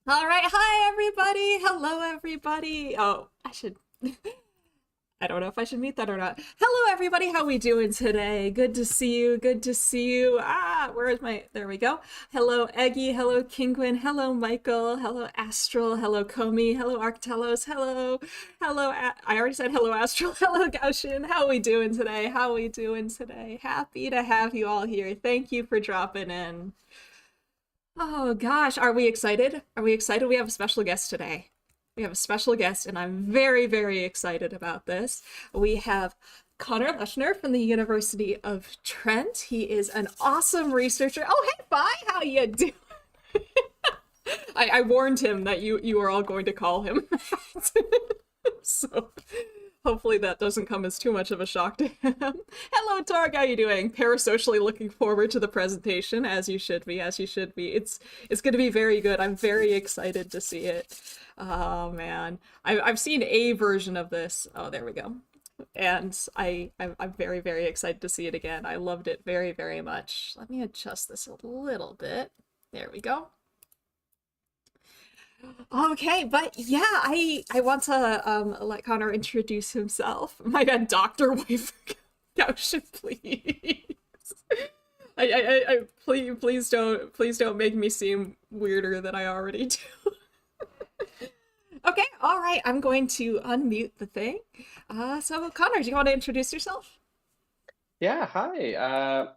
All right. Hi, everybody. Hello, everybody. Oh, I should. I don't know if I should mute that or not. Hello, everybody. How we doing today? Good to see you. Good to see you. Where is my? There we go. Hello, Eggy. Hello, Kingwin. Hello, Michael. Hello, Astral. Hello, Komi. Hello, Arctelos. Hello, hello. I already said hello, Astral. Hello, Gaushin. How we doing today? How we doing today? Happy to have you all here. Thank you for dropping in. Oh gosh, are we excited? Are we excited? We have a special guest today. We have a special guest, and I'm very, very excited about this. We have Connor Leshner from the University of Trent. He is an awesome researcher. Oh, hey, bye. How you doing? I warned him that you were all going to call him. So hopefully that doesn't come as too much of a shock to him. Hello, Targ. How you doing? Parasocially looking forward to the presentation, as you should be, as you should be. It's going to be very good. I'm very excited to see it. Oh, man. I've seen a version of this. Oh, there we go. And I'm very, very excited to see it again. I loved it very, very much. Let me adjust this a little bit. There we go. Okay, but yeah, I want to let Connor introduce himself. My bad, Doctor Wife. Gaussian, please. Please don't make me seem weirder than I already do. Okay, all right, I'm going to unmute the thing. So Connor, do you want to introduce yourself? Yeah, hi.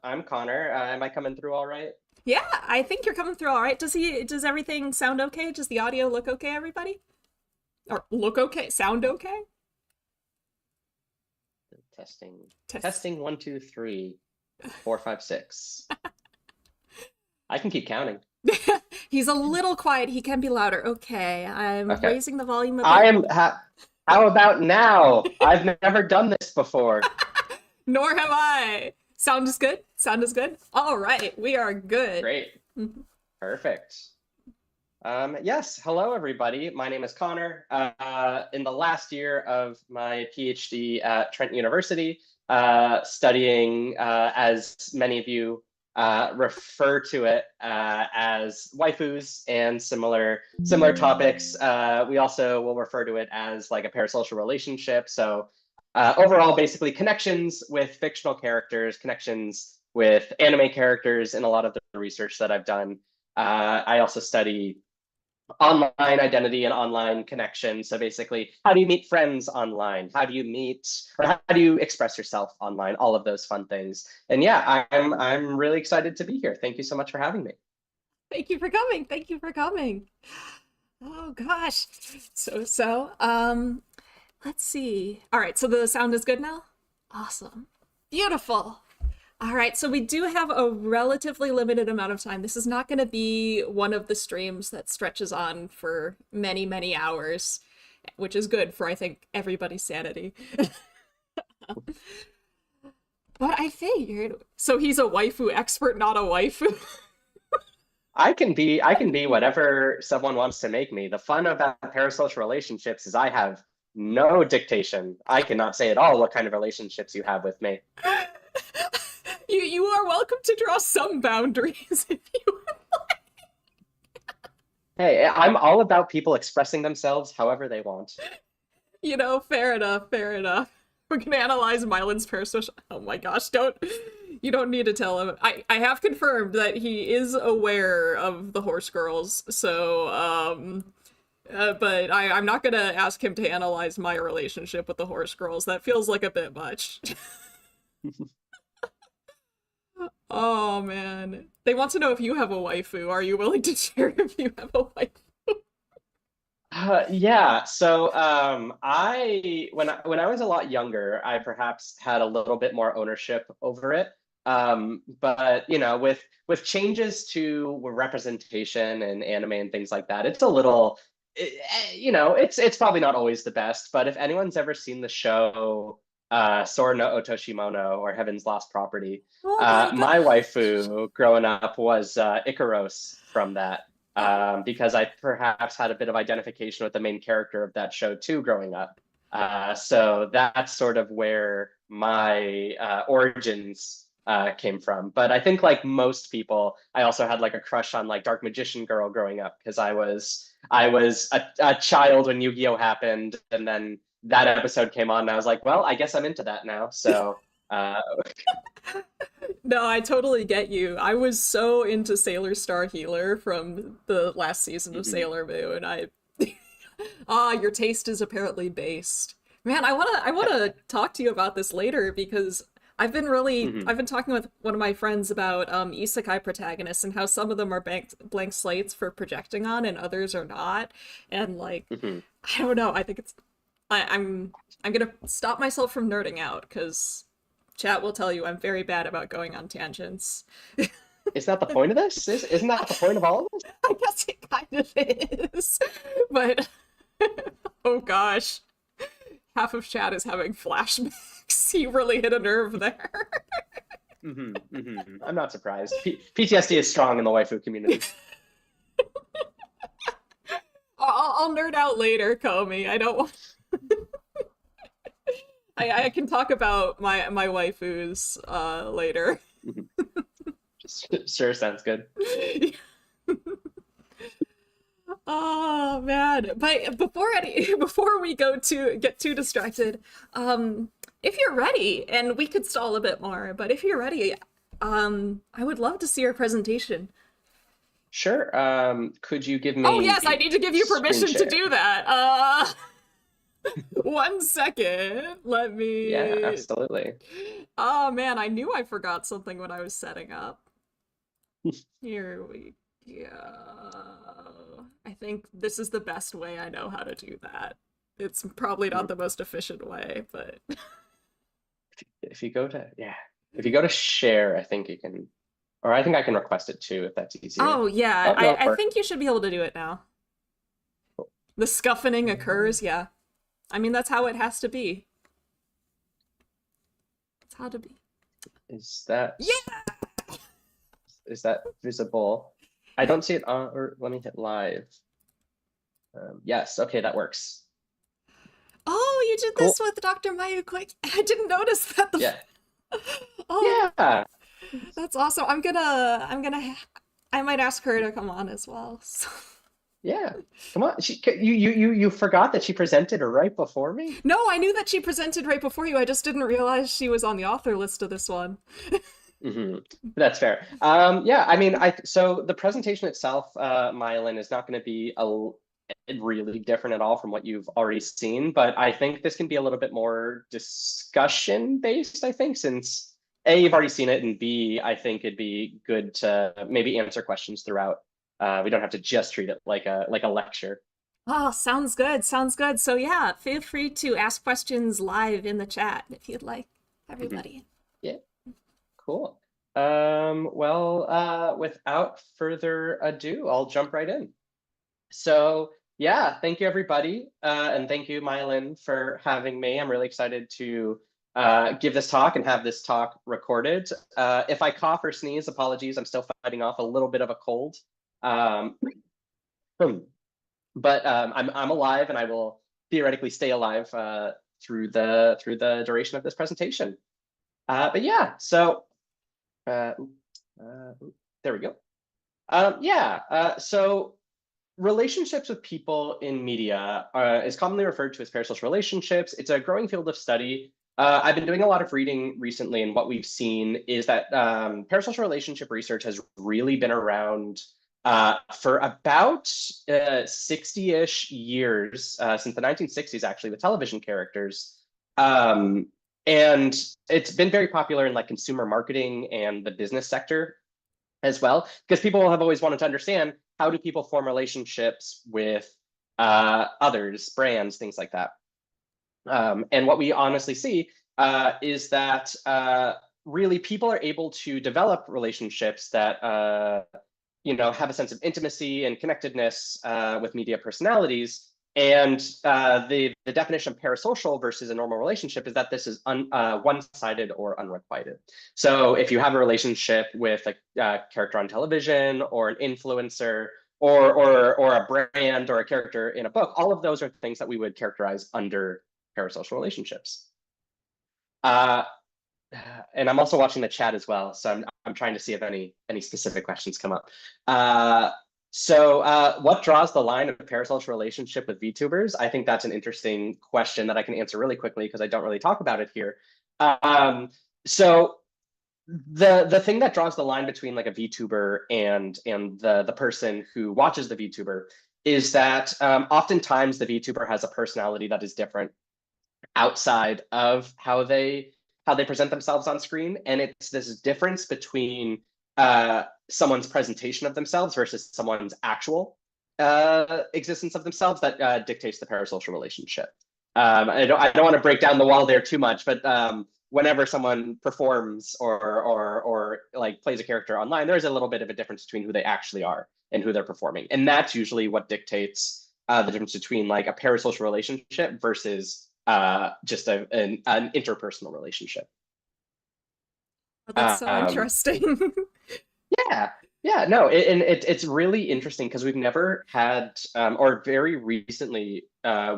I'm Connor. Am I coming through all right? Yeah, I think you're coming through all right. Does everything sound okay? Does the audio look okay, everybody? Or look okay? Sound okay? Testing. Test. Testing 1, 2, 3, 4, 5, 6. I can keep counting. He's a little quiet. He can be louder. Okay, I'm Okay. raising the volume a I bit. am. How about now? I've never done this before. Nor have I. Sound is good? Sound is good? All right, we are good. Great. Perfect. Yes. Hello, everybody. My name is Connor. In the last year of my PhD at Trent University, studying, as many of you refer to it, as waifus and similar topics. We also will refer to it as like a parasocial relationship. So overall, basically connections with fictional characters, connections with anime characters in a lot of the research that I've done. I also study online identity and online connection. So basically, how do you meet friends online? How do you meet, or how do you express yourself online? All of those fun things. And yeah, I'm really excited to be here. Thank you so much for having me. Thank you for coming. Thank you for coming. Oh gosh. Let's see. All right, so the sound is good now? Awesome. Beautiful. All right, so we do have a relatively limited amount of time. This is not going to be one of the streams that stretches on for many, many hours, which is good for, I think, everybody's sanity. But I figured, so he's a waifu expert, not a waifu. I can be whatever someone wants to make me. The fun about parasocial relationships is I have no dictation. I cannot say at all what kind of relationships you have with me. You are welcome to draw some boundaries if you. Hey, I'm all about people expressing themselves however they want. Fair enough, fair enough. We're gonna analyze Mylan's parasocial. Oh my gosh, you don't need to tell him. I have confirmed that he is aware of the horse girls, so but I'm not gonna ask him to analyze my relationship with the horse girls. That feels like a bit much. Oh man. They want to know if you have a waifu. Are you willing to share if you have a waifu? Yeah, so I when I was a lot younger, I perhaps had a little bit more ownership over it. But with changes to representation and anime and things like that, it's a little, it's probably not always the best. But if anyone's ever seen the show Sora no Otoshimono or Heaven's Lost Property, Oh my god. my waifu growing up was Ikaros from that, because I perhaps had a bit of identification with the main character of that show too growing up. So that's sort of where my origins came from. But I think like most people, I also had like a crush on like Dark Magician Girl growing up because I was a child when Yu-Gi-Oh happened, and then that episode came on, and I was like, well, I guess I'm into that now. So No, I totally get you. I was so into Sailor Star Healer from the last season of mhm, Sailor Moon. I your taste is apparently based. Man, I wanna talk to you about this later because mhm, I've been talking with one of my friends about isekai protagonists and how some of them are blank slates for projecting on and others are not. And like mhm. I don't know, I think it's I'm gonna stop myself from nerding out because chat will tell you I'm very bad about going on tangents. Isn't that the point of this? Isn't that the point of all of this? I guess it kind of is. But oh gosh, half of chat is having flashbacks. You really hit a nerve there. I'm not surprised. PTSD is strong in the waifu community. I'll nerd out later, Comey. I don't. I can talk about my waifus later. Mhm. Sure, sounds good. Oh man. But before we go to get too distracted, if you're ready, and we could stall a bit more, but if you're ready, I would love to see your presentation. Sure. Could you give Oh me yes, I need to give you screen permission to share? do that. 1 second. Let Yeah, me. absolutely. Oh man, I knew I forgot something when I was setting up. Here we go. I think this is the best way I know how to do that. It's probably not Mhm. the most efficient way, but If you go to, yeah, if you go to share, I think you can, or I think I can request it too if that's easier. oh yeah, Oh, no, it I worked. think you should be able to do it now. The scuffing occurs, yeah. I mean that's how it has to be. It's how to be. Is that Yeah. is that visible? I don't see it on, or let me hit live. Yes, okay, that works. Oh, you did Cool. this with Dr. Mayu quick. I didn't notice that the Yeah. Oh, Yeah. that's awesome. I might ask her to come on as well. So. Yeah. Come on. You forgot that she presented right before me? No, I knew that she presented right before you. I just didn't realize she was on the author list of this one. Hmm. That's fair. Yeah, I mean, so the presentation itself, Myelin, is not going to be really different at all from what you've already seen, but I think this can be a little bit more discussion based, I think, since A, you've already seen it, and B, I think it'd be good to maybe answer questions throughout. We don't have to just treat it like a lecture. Oh, sounds good. Sounds good. So yeah, feel free to ask questions live in the chat if you'd like, Mhm. everybody. Yeah, cool. Well, without further ado, I'll jump right in. So yeah, thank you everybody, and thank you, Myelin, for having me. I'm really excited to give this talk and have this talk recorded. If I cough or sneeze, apologies. I'm still fighting off a little bit of a cold, um, but I'm alive, and I will theoretically stay alive through the duration of this presentation. But yeah, so uh, there we go. Yeah, so relationships with people in media is commonly referred to as parasocial relationships. It's a growing field of study. I've been doing a lot of reading recently, and what we've seen is that parasocial relationship research has really been around for about 60-ish years, since the 1960s, actually, with television characters. Um, and it's been very popular in like consumer marketing and the business sector as well, because people have always wanted to understand how do people form relationships with others, brands, things like that. And what we honestly see is that really people are able to develop relationships that have a sense of intimacy and connectedness with media personalities. And the definition of parasocial versus a normal relationship is that this is one-sided or unrequited. So if you have a relationship with a character on television or an influencer or a brand or a character in a book, all of those are things that we would characterize under parasocial relationships. Uh, and I'm also watching the chat as well, so I'm trying to see if any specific questions come up. Uh, what draws the line of parasocial relationship with VTubers? I think that's an interesting question that I can answer really quickly because I don't really talk about it here. Um, so the thing that draws the line between like a VTuber and the person who watches the VTuber is that oftentimes the VTuber has a personality that is different outside of how they present themselves on screen, and it's this difference between someone's presentation of themselves versus someone's actual existence of themselves that dictates the parasocial relationship. I don't want to break down the wall there too much, but whenever someone performs or like plays a character online, there's a little bit of a difference between who they actually are and who they're performing, and that's usually what dictates the difference between like a parasocial relationship versus just an interpersonal relationship. Oh, that's so Um, interesting. yeah, yeah, no, it's really interesting because we've never had, or very recently,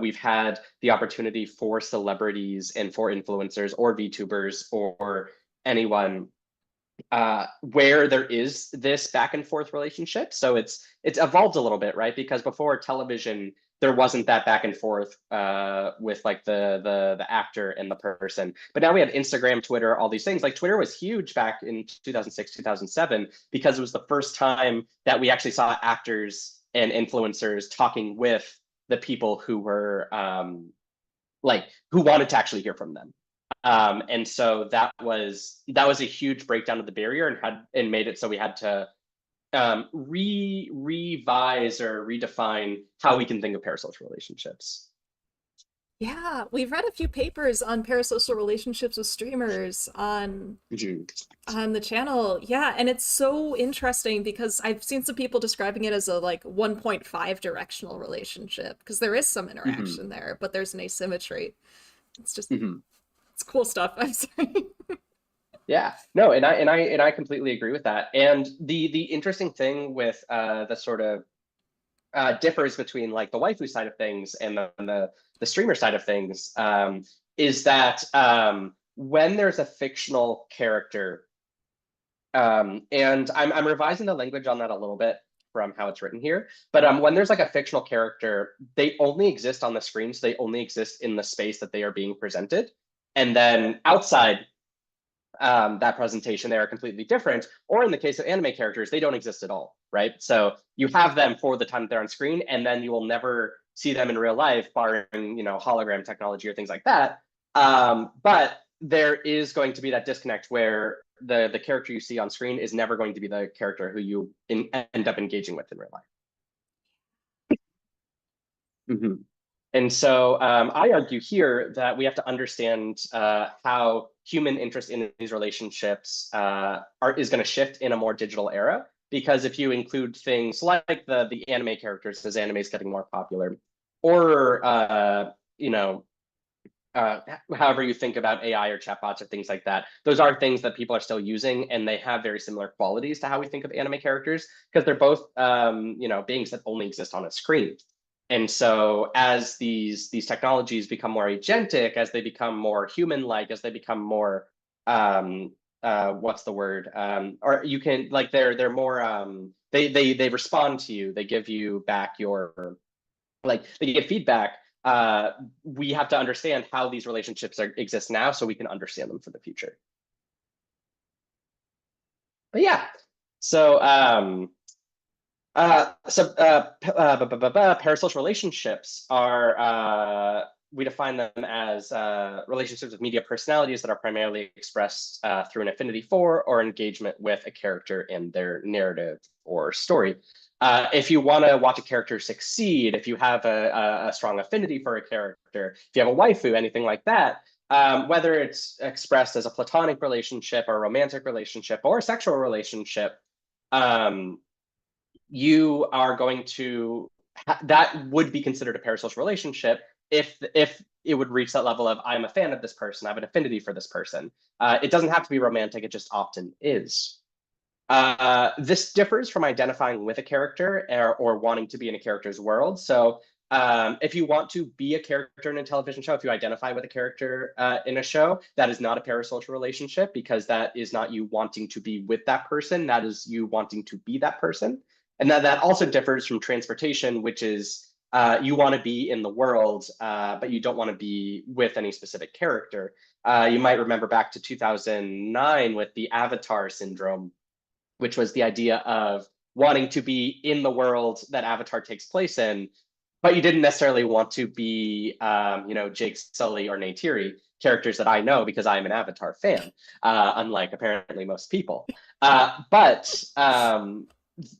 we've had the opportunity for celebrities and for influencers or VTubers or anyone where there is this back and forth relationship. So it's evolved a little bit, right? Because before television, there wasn't that back and forth with like the actor and the person. But now we have Instagram, Twitter, all these things. Like Twitter was huge back in 2006, 2007, because it was the first time that we actually saw actors and influencers talking with the people who were like who wanted to actually hear from them. And so that was a huge breakdown of the barrier and made it so we had to revise or redefine how we can think of parasocial relationships. Yeah, we've read a few papers on parasocial relationships with streamers Mhm. on the channel. Yeah, and it's so interesting because I've seen some people describing it as a like 1.5 directional relationship because there is some Mhm. interaction there, but there's an asymmetry. It's just Mhm. it's cool stuff. I'm sorry. Yeah, no, and I completely agree with that. And the interesting thing with the sort of differs between like the waifu side of things and the streamer side of things is that when there's a fictional character, and I'm revising the language on that a little bit from how it's written here, but when there's like a fictional character, they only exist on the screen, so they only exist in the space that they are being presented. And then outside that presentation, they are completely different. Or in the case of anime characters, they don't exist at all, right? So you have them for the time that they're on screen, and then you will never see them in real life, barring hologram technology or things like that. But there is going to be that disconnect where the character you see on screen is never going to be the character who you end up engaging with in real life. Mm-hmm. And so I argue here that we have to understand how human interest in these relationships is going to shift in a more digital era. Because if you include things like the anime characters, as anime is getting more popular, or you know, uh, however you think about AI or chatbots or things like that, those are things that people are still using, and they have very similar qualities to how we think of anime characters because they're both beings that only exist on a screen. And so as these technologies become more agentic, as they become more human-like, as they become more what's the word? Or you can like they're more they respond to you, they give you back your like they get feedback. We have to understand how these relationships exist now so we can understand them for the future. But yeah, so parasocial relationships are we define them as relationships with media personalities that are primarily expressed through an affinity for or engagement with a character in their narrative or story. If you want to watch a character succeed, if you have a strong affinity for a character, if you have a waifu, anything like that, whether it's expressed as a platonic relationship or a romantic relationship or a sexual relationship, um, you are going to that would be considered a parasocial relationship if it would reach that level of I'm a fan of this person, I have an affinity for this person. It doesn't have to be romantic; it just often is. This differs from identifying with a character or wanting to be in a character's world. So If you want to be a character in a television show, if you identify with a character in a show, that is not a parasocial relationship, because that is not you wanting to be with that person. That is you wanting to be that person. And that also differs from transportation, which is you want to be in the world, but you don't want to be with any specific character. You might remember back to 2009 with the Avatar syndrome, which was the idea of wanting to be in the world that Avatar takes place in, but you didn't necessarily want to be, Jake Sully or Neytiri, characters that I know because I'm an Avatar fan, unlike apparently most people. But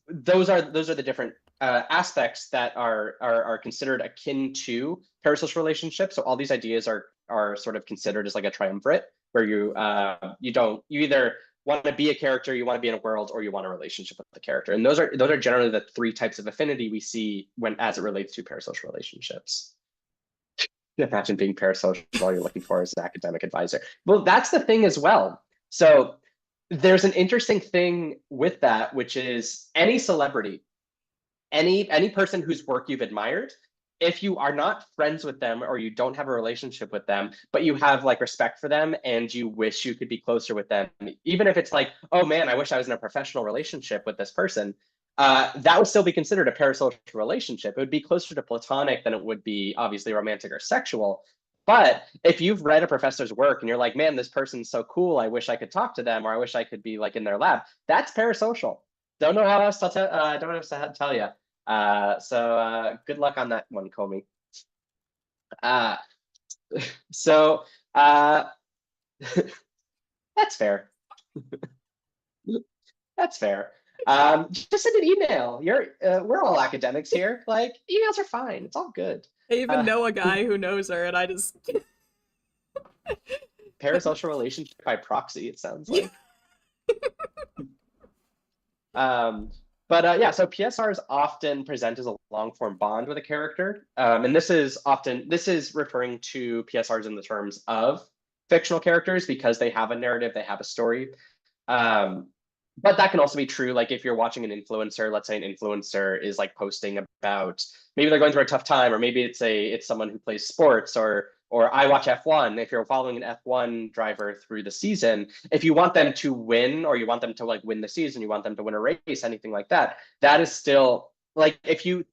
those are the different aspects that are considered akin to parasocial relationships. So all these ideas are sort of considered as like a triumvirate, where you either want to be a character, you want to be in a world, or you want a relationship with the character. And those are generally the three types of affinity we see as it relates to parasocial relationships. Imagine being parasocial, all you're looking for is an academic advisor. Well, that's the thing as well. So there's an interesting thing with that, which is any celebrity, any person whose work you've admired, if you are not friends with them or you don't have a relationship with them, but you have like respect for them and you wish you could be closer with them, even if it's like, oh man, I wish I was in a professional relationship with this person, that would still be considered a parasocial relationship. It would be closer to platonic than it would be obviously romantic or sexual. But if you've read a professor's work and you're like, man, this person's so cool, I wish I could talk to them, or I wish I could be like in their lab, that's parasocial. Don't know how else to don't know how to tell you. Good luck on that one, Comey. Uh, so that's fair. That's fair. Just send an email. We're all academics here. Like, emails are fine. It's all good. I even know a guy who knows her, and I just Parasocial relationship by proxy, it sounds like. Yeah, so PSRs often present as a long-form bond with a character. And this is referring to PSRs in the terms of fictional characters because they have a narrative, they have a story. But that can also be true, like if you're watching an influencer, let's say an influencer is like posting about maybe they're going through a tough time, or maybe it's someone who plays sports, or I watch F1. If you're following an F1 driver through the season, if you want them to win, or you want them to like win the season, you want them to win a race, anything like that, that is still like, if you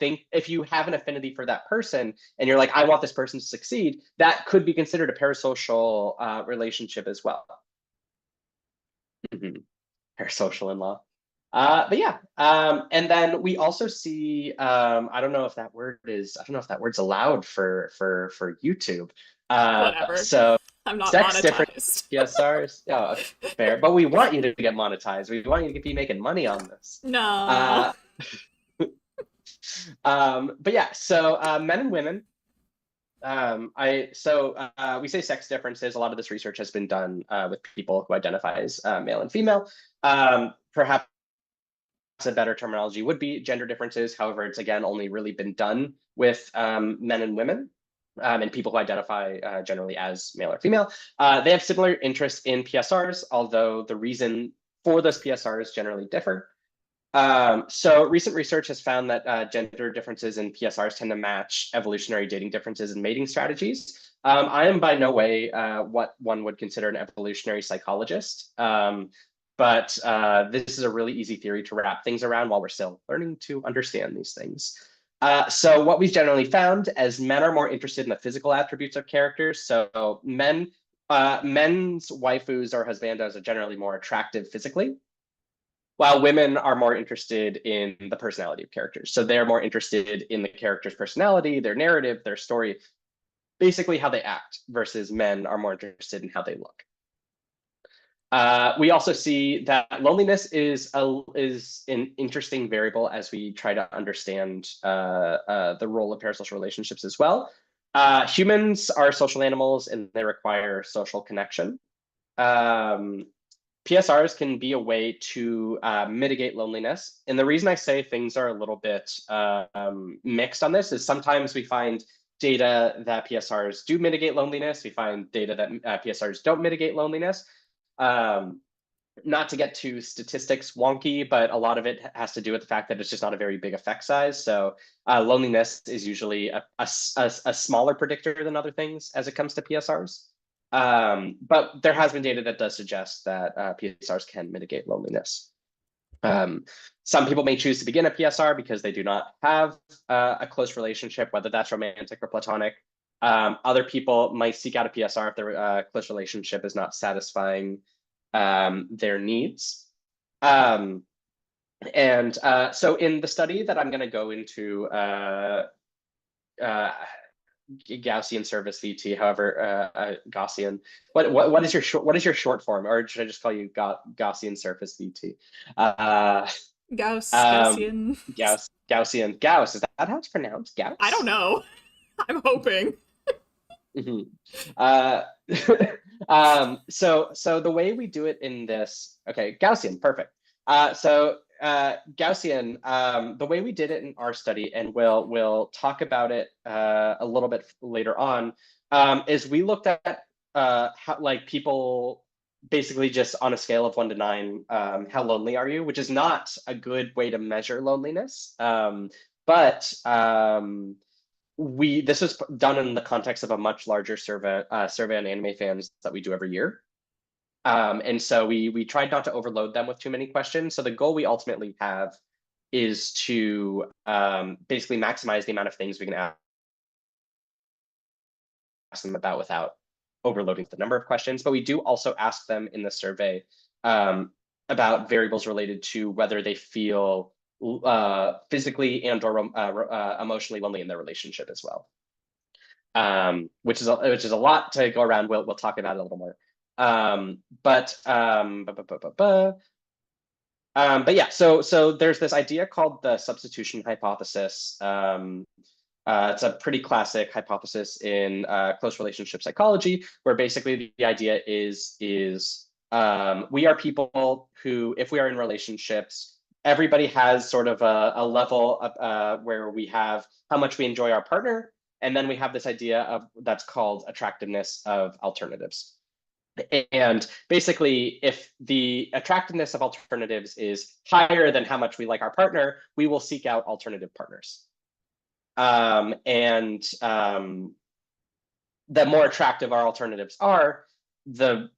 have an affinity for that person and you're like, I want this person to succeed, that could be considered a parasocial relationship as well. Parasocial in law. But yeah, and then we also see, I don't know if that word's allowed for YouTube. whatever. So I'm not sex different monetized. PSRs. Oh, fair. But we want you to get monetized. We want you to be making money on this. No. But yeah, so men and women. We say sex differences. A lot of this research has been done with people who identify as male and female. Perhaps a better terminology would be gender differences. However, it's again only really been done with men and women and people who identify generally as male or female. They have similar interests in PSRs, although the reason for those PSRs generally differ. So recent research has found that gender differences in PSRs tend to match evolutionary dating differences in mating strategies. I am by no way what one would consider an evolutionary psychologist, but this is a really easy theory to wrap things around while we're still learning to understand these things. So what we've generally found is men are more interested in the physical attributes of characters. So men's waifus or husbandos are generally more attractive physically, while women are more interested in the personality of characters. So they're more interested in the character's personality, their narrative, their story, basically how they act, versus men are more interested in how they look. We also see that loneliness is an interesting variable as we try to understand the role of parasocial relationships as well. Humans are social animals and they require social connection. PSRs can be a way to mitigate loneliness. And the reason I say things are a little bit mixed on this is sometimes we find data that PSRs do mitigate loneliness. We find data that PSRs don't mitigate loneliness. not to get too statistics wonky, but a lot of it has to do with the fact that it's just not a very big effect size. So loneliness is usually a smaller predictor than other things as it comes to PSRs. But there has been data that does suggest that PSRs can mitigate loneliness. Some people may choose to begin a PSR because they do not have a close relationship, whether that's romantic or platonic. Other people might seek out a PSR if their close relationship is not satisfying their needs. So in the study that I'm going to go into, Gaussian service VT, however, Gaussian. What is your short form, or should I just call you Gaussian surface VT? Gaussian. Gauss. Is that how it's pronounced? I don't Gauss? know. I'm hoping. Mm-hmm. So the way we do it in this, okay, Gaussian, perfect. Gaussian, the way we did it in our study, and we'll talk about it a little bit later on, is we looked at how, like, people basically just on a scale of 1 to 9, how lonely are you, which is not a good way to measure loneliness. But this was done in the context of a much larger survey on anime fans that we do every year. And so we tried not to overload them with too many questions. So the goal we ultimately have is to basically maximize the amount of things we can ask them about without overloading the number of questions. But we do also ask them in the survey about variables related to whether they feel physically and or emotionally lonely in their relationship as well, which is a lot to go around. We'll talk about it a little more. But yeah, so there's this idea called the substitution hypothesis. It's a pretty classic hypothesis in close relationship psychology, where basically the idea is we are people who, if we are in relationships, everybody has sort of a level of, where we have how much we enjoy our partner, and then we have this idea of that's called attractiveness of alternatives. And basically, if the attractiveness of alternatives is higher than how much we like our partner, we will seek out alternative partners. The more attractive our alternatives are, the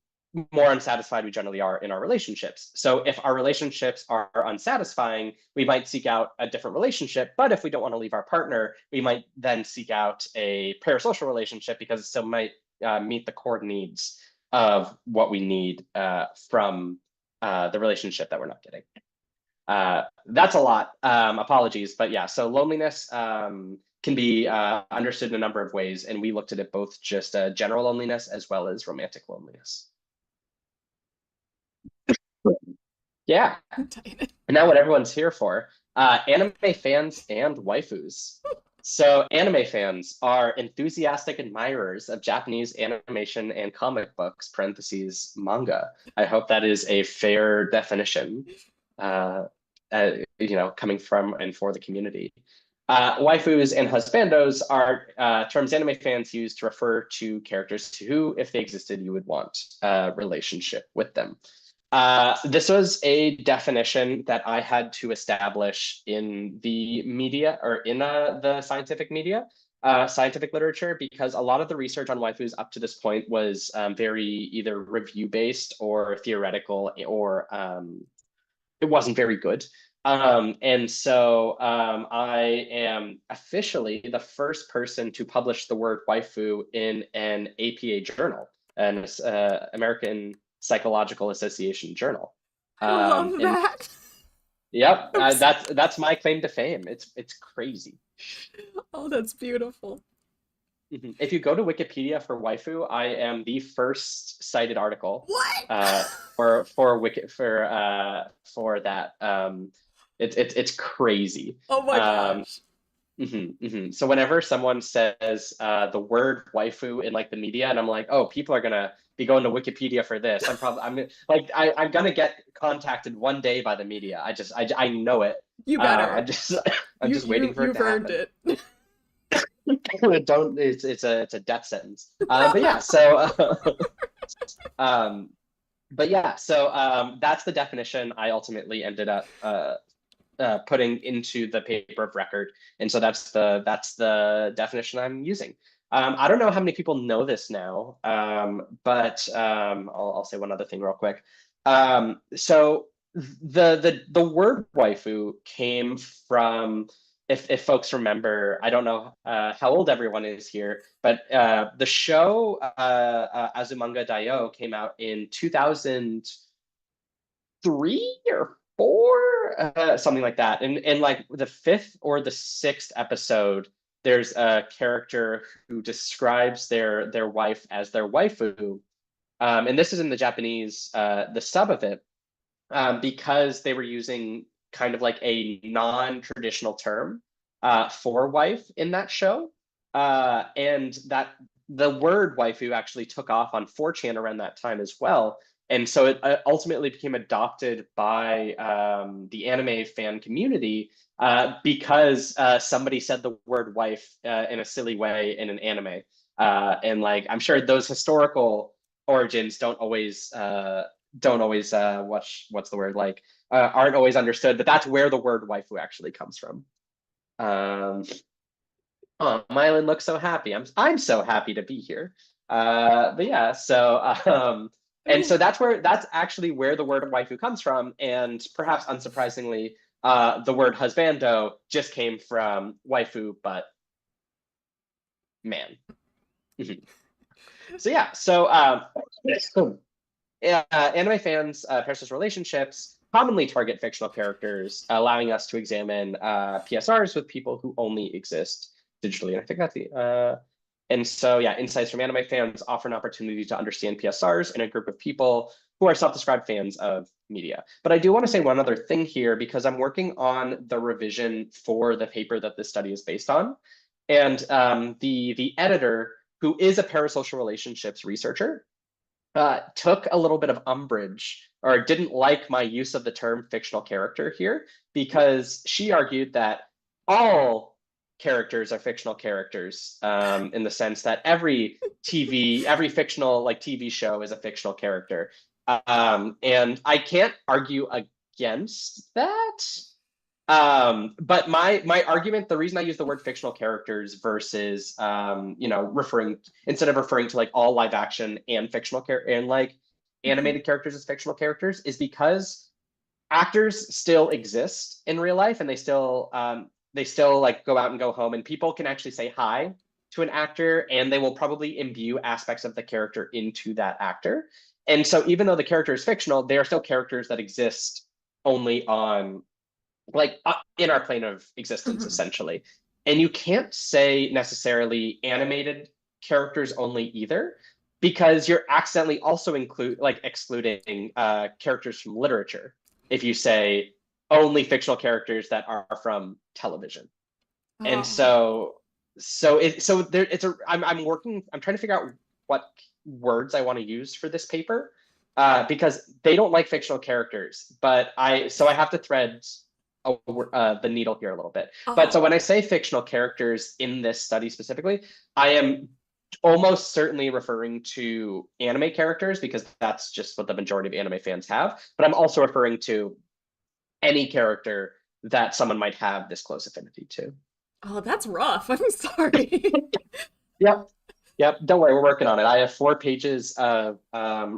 more unsatisfied we generally are in our relationships. So if our relationships are unsatisfying, we might seek out a different relationship. But if we don't want to leave our partner, we might then seek out a parasocial relationship because it still might meet the core needs of what we need from the relationship that we're not getting. That's a lot. Apologies, but yeah. So loneliness can be understood in a number of ways, and we looked at it both just general loneliness as well as romantic loneliness. Yeah. And now what everyone's here for, anime fans and waifus. So anime fans are enthusiastic admirers of Japanese animation and comic books, parentheses, manga. I hope that is a fair definition, coming from and for the community. Waifus and husbandos are terms anime fans use to refer to characters who, if they existed, you would want a relationship with them. This was a definition that I had to establish in the media, or in the scientific media, scientific literature, because a lot of the research on waifus up to this point was very either review-based or theoretical, or it wasn't very good. And so I am officially the first person to publish the word waifu in an APA journal, an American Psychological Association journal. I love that. Yep, that's my claim to fame. It's crazy. Oh, that's beautiful. If you go to Wikipedia for waifu, I am the first cited article. What? For that. It's crazy. Oh my gosh. So whenever someone says the word waifu in like the media, and I'm like, oh, people are gonna be going to Wikipedia for this. I'm gonna get contacted one day by the media. I know it. You better. I'm just waiting for it to happen. You've earned it. Don't. It's a death sentence. But yeah. So but yeah, so that's the definition I ultimately ended up putting into the paper of record, and so that's the definition I'm using. I don't know how many people know this now, but I'll say one other thing real quick. So the word waifu came from, if folks remember, I don't know how old everyone is here, but the show Azumanga Daioh came out in 2003 or four, something like that. And like the fifth or the sixth episode, there's a character who describes their wife as their waifu. And this is in the Japanese, the sub of it, because they were using kind of like a non-traditional term for wife in that show. And that the word waifu actually took off on 4chan around that time as well. And so it ultimately became adopted by the anime fan community because somebody said the word wife in a silly way in an anime. And like, I'm sure those historical origins don't always what's the word, like aren't always understood, but that's where the word waifu actually comes from. um oh, Mylan looks so happy. I'm so happy to be here. But yeah, so and so that's actually where the word waifu comes from, and perhaps unsurprisingly, the word husbando just came from waifu, but man. So yeah, so anime fans, parasocial relationships commonly target fictional characters, allowing us to examine PSRs with people who only exist digitally. And I think that's and so yeah, insights from anime fans offer an opportunity to understand PSRs in a group of people who are self-described fans of media. But I do want to say one other thing here, because I'm working on the revision for the paper that this study is based on. And the editor, who is a parasocial relationships researcher, took a little bit of umbrage, or didn't like my use of the term fictional character here, because she argued that all characters are fictional characters, in the sense that every fictional like TV show is a fictional character. And I can't argue against that. But my argument, the reason I use the word fictional characters versus referring, instead of referring to like all live action and fictional and like animated characters as fictional characters, is because actors still exist in real life, and they still like go out and go home, and people can actually say hi to an actor, and they will probably imbue aspects of the character into that actor. And so even though the character is fictional, they are still characters that exist only on like in our plane of existence, essentially. And you can't say necessarily animated characters only either, because you're accidentally also excluding characters from literature if you say only fictional characters that are from television. And Oh. I'm trying to figure out what words I want to use for this paper, because they don't like fictional characters, but I have to thread the needle here a little bit. But so Oh. when I say fictional characters in this study specifically, I am almost certainly referring to anime characters, because that's just what the majority of anime fans have. But I'm also referring to any character that someone might have this close affinity to. Oh, that's rough. I'm sorry. Yep. Yep. Don't worry, we're working on it. I have 4 pages of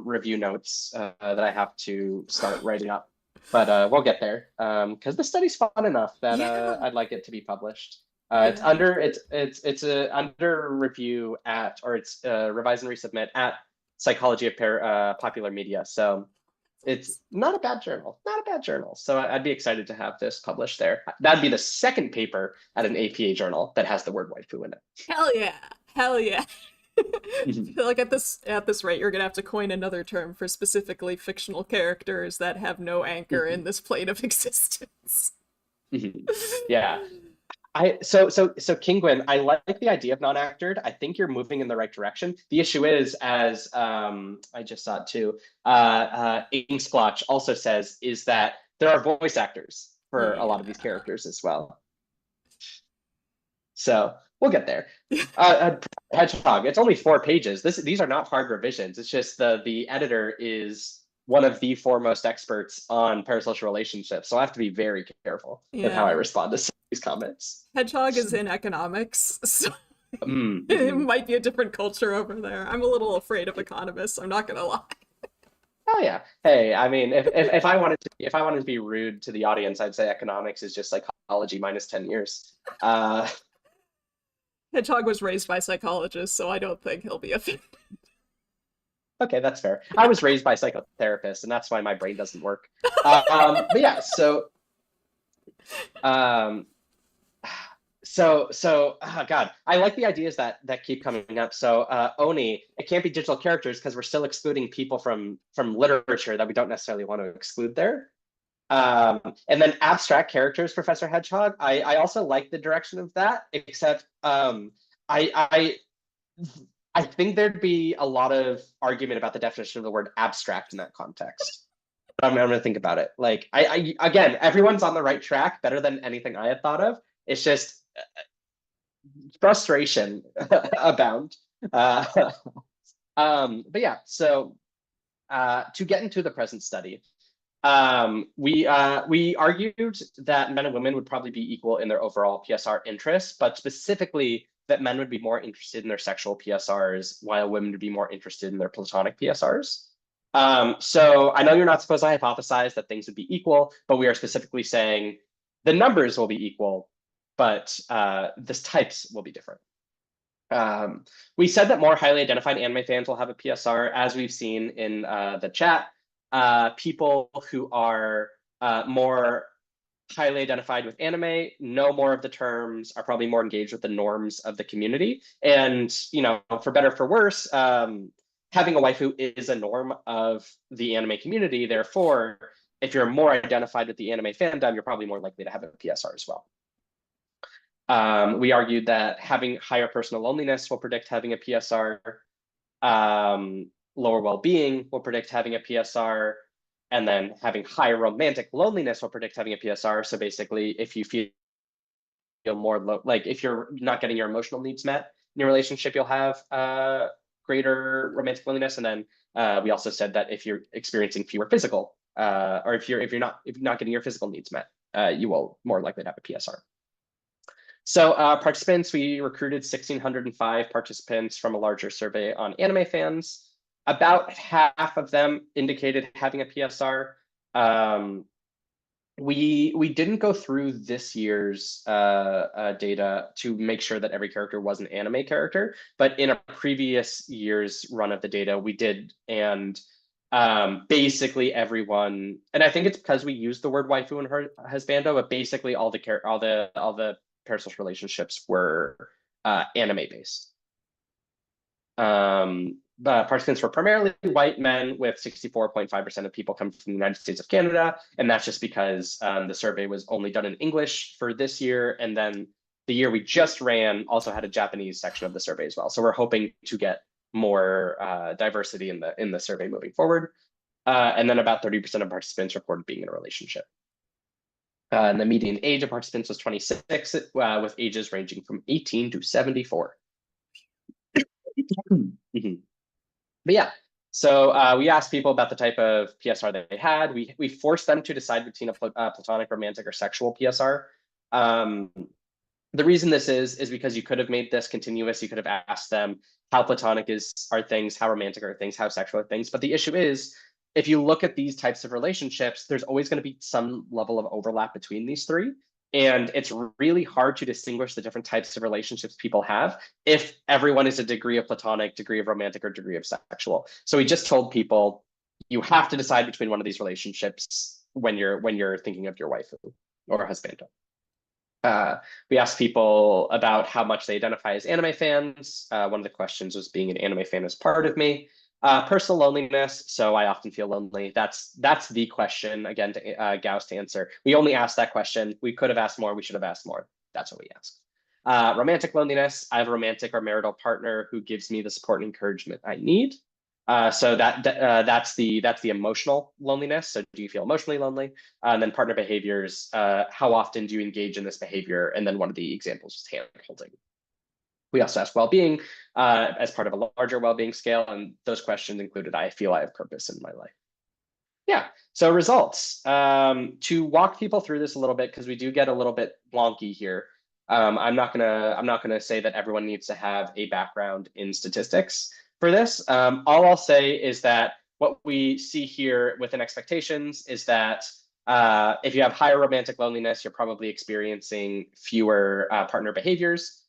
review notes that I have to start writing up, but we'll get there, because the study's fun enough that Yeah. I'd like it to be published. It's Yeah. under it's a under review at, or it's revise and resubmit at Psychology of Popular Media. So it's not a bad journal, not a bad journal. So I'd be excited to have this published there. That'd be the second paper at an APA journal that has the word waifu in it. Hell yeah. Hell yeah. I Mhm. feel like at this rate, you're gonna have to coin another term for specifically fictional characters that have no anchor in Mhm. this plane of existence. Mhm. Yeah. So Kingwin, I like the idea of non-actored. I think you're moving in the right direction. The issue is, as I just saw it too, Inksplotch also says, is that there are voice actors for a lot of these Yeah. characters as well. So we'll get there. Hedgehog, it's only 4 pages. These are not hard revisions. It's just the editor is one of the foremost experts on parasocial relationships, so I have to be very careful with how I Yeah. respond to some of these comments. Hedgehog is in economics, so it Mm-hmm. might be a different culture over there. I'm a little afraid of economists, I'm not gonna lie. Oh yeah. Hey, I mean, if I wanted to be rude to the audience, I'd say economics is just psychology minus 10 years. Uh, Hedgehog was raised by psychologists, so I don't think he'll be offended. okay, that's fair. I was raised by psychotherapists, and that's why my brain doesn't work. But yeah, um, God, I like the ideas that keep coming up. So Oni, it can't be digital characters because we're still excluding people from literature that we don't necessarily want to exclude there. And then abstract characters, Professor Hedgehog. I also like the direction of that, except I I think there'd be a lot of argument about the definition of the word abstract in that context. But I'm going to think about it. Like again, everyone's on the right track, better than anything I had thought of. It's just frustration abound. Uh, but yeah, so to get into the present study, we argued that men and women would probably be equal in their overall PSR interests, but specifically that men would be more interested in their sexual PSRs, while women would be more interested in their platonic PSRs. So I know you're not supposed to hypothesize that things would be equal, but we are specifically saying the numbers will be equal, but the types will be different. We said that more highly identified anime fans will have a PSR, as we've seen in the chat. People who are more highly identified with anime know more of the terms, are probably more engaged with the norms of the community. And, for better or for worse, having a waifu is a norm of the anime community. Therefore, if you're more identified with the anime fandom, you're probably more likely to have a PSR as well. We argued that having higher personal loneliness will predict having a PSR. Lower well-being will predict having a PSR. And then having higher romantic loneliness will predict having a PSR. So basically, if you feel more like if you're not getting your emotional needs met in your relationship, you'll have greater romantic loneliness. And then we also said that if you're experiencing fewer physical, or if you're not getting your physical needs met, you will more likely to have a PSR. So participants, we recruited 1,605 participants from a larger survey on anime fans. About half of them indicated having a PSR. We didn't go through this year's data to make sure that every character was an anime character, but in a previous year's run of the data, we did, and basically everyone, and I think it's because we used the word waifu in her husbando, but basically all the parasocial relationships were anime based. The participants were primarily white men, with 64.5% of people come from the United States of Canada. And that's just because the survey was only done in English for this year. And then the year we just ran also had a Japanese section of the survey as well. So we're hoping to get more diversity in the survey moving forward. And then about 30% of participants reported being in a relationship. And the median age of participants was 26, with ages ranging from 18 to 74. Mhm. But yeah, so we asked people about the type of PSR they had. We forced them to decide between a platonic, romantic, or sexual PSR. The reason this is because you could have made this continuous. You could have asked them how platonic are things, how romantic are things, how sexual are things. But the issue is, if you look at these types of relationships, there's always going to be some level of overlap between these three. And it's really hard to distinguish the different types of relationships people have if everyone is a degree of platonic, degree of romantic, or degree of sexual. So we just told people, you have to decide between one of these relationships when you're thinking of your waifu or husband. We asked people about how much they identify as anime fans. One of the questions was, being an anime fan is part of me. Personal loneliness, so I often feel lonely. That's the question, again, to Gauss to answer. We only asked that question. We could have asked more. We should have asked more. That's what we asked. Romantic loneliness, I have a romantic or marital partner who gives me the support and encouragement I need. So that's the emotional loneliness. So do you feel emotionally lonely? And then partner behaviors, how often do you engage in this behavior? And then one of the examples is hand holding. We also asked well-being as part of a larger well-being scale, and those questions included, I feel I have purpose in my life. Yeah. So results. To walk people through this a little bit, because we do get a little bit wonky here. I'm not gonna say that everyone needs to have a background in statistics for this. All I'll say is that what we see here within expectations is that if you have higher romantic loneliness, you're probably experiencing fewer partner behaviors.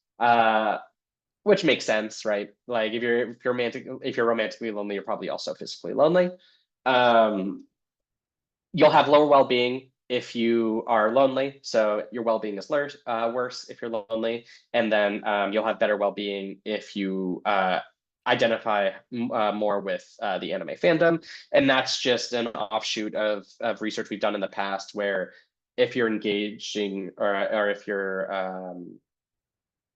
Which makes sense, right? Like if you're romantically lonely, you're probably also physically lonely. Um, you'll have lower well-being if you are lonely, so your well-being is worse if you're lonely, and then you'll have better well-being if you identify more with the anime fandom, and that's just an offshoot of research we've done in the past where if you're engaging or if you're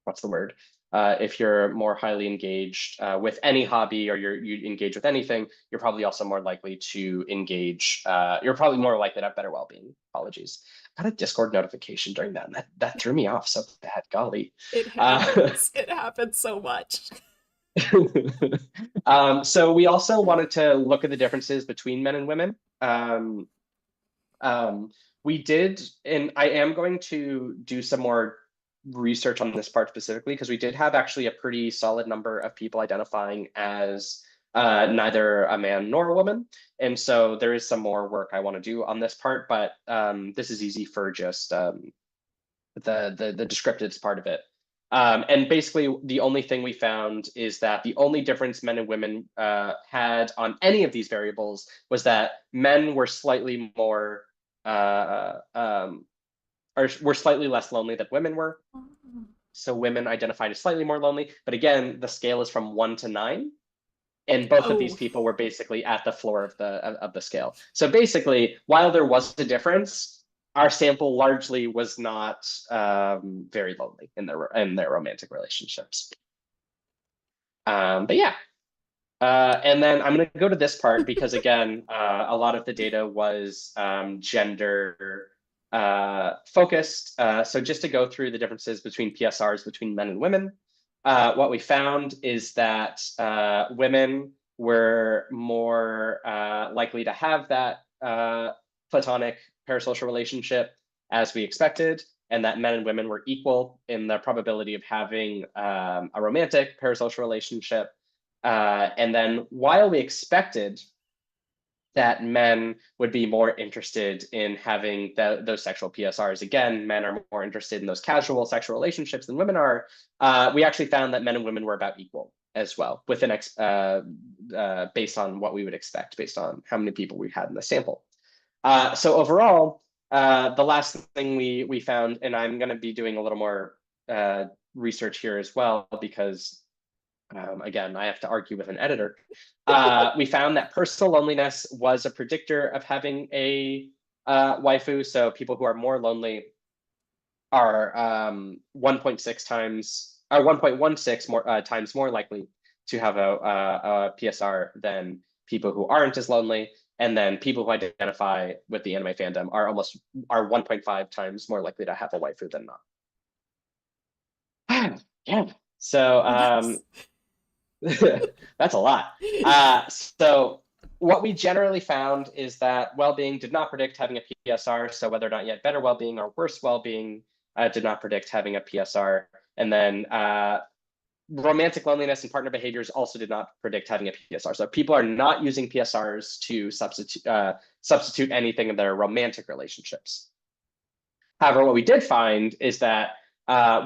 what's the word? If you're more highly engaged with any hobby or you engage with anything, you're probably also more likely to engage. You're probably more likely to have better well-being. Apologies. I got a Discord notification during that, and that threw me off so bad. Golly. It Uh, happens. It happens so much. so we also wanted to look at the differences between men and women. Um, we did, and I am going to do some more research on this part specifically because we did have actually a pretty solid number of people identifying as neither a man nor a woman. And so there is some more work I want to do on this part, but this is easy for just the descriptives part of it. And basically, the only thing we found is that the only difference men and women had on any of these variables was that men were slightly more or were slightly less lonely than women were. So women identified as slightly more lonely. But again, the scale is from 1 to 9. And both of these Oh, people were basically at the floor of the scale. So basically, while there was a difference, our sample largely was not very lonely in their romantic relationships. But yeah, and then I'm going to go to this part because, again, a lot of the data was gender focused. So just to go through the differences between PSRs between men and women, what we found is that women were more likely to have that platonic parasocial relationship as we expected, and that men and women were equal in the probability of having a romantic parasocial relationship. And then while we expected that men would be more interested in having those sexual PSRs, again, men are more interested in those casual sexual relationships than women are, we actually found that men and women were about equal as well, based on what we would expect, based on how many people we had in the sample. So overall, the last thing we found, and I'm going to be doing a little more research here as well, because again, I have to argue with an editor. We found that personal loneliness was a predictor of having a waifu. So people who are more lonely are 1.6 times or 1.16 more times more likely to have a PSR than people who aren't as lonely. And then people who identify with the anime fandom are 1.5 times more likely to have a waifu than not. Yeah. So that's that's a lot. So what we generally found is that well-being did not predict having a PSR. So whether or not you had better well-being or worse well-being did not predict having a PSR. And then romantic loneliness and partner behaviors also did not predict having a PSR. So people are not using PSRs to substitute anything in their romantic relationships. However, what we did find is that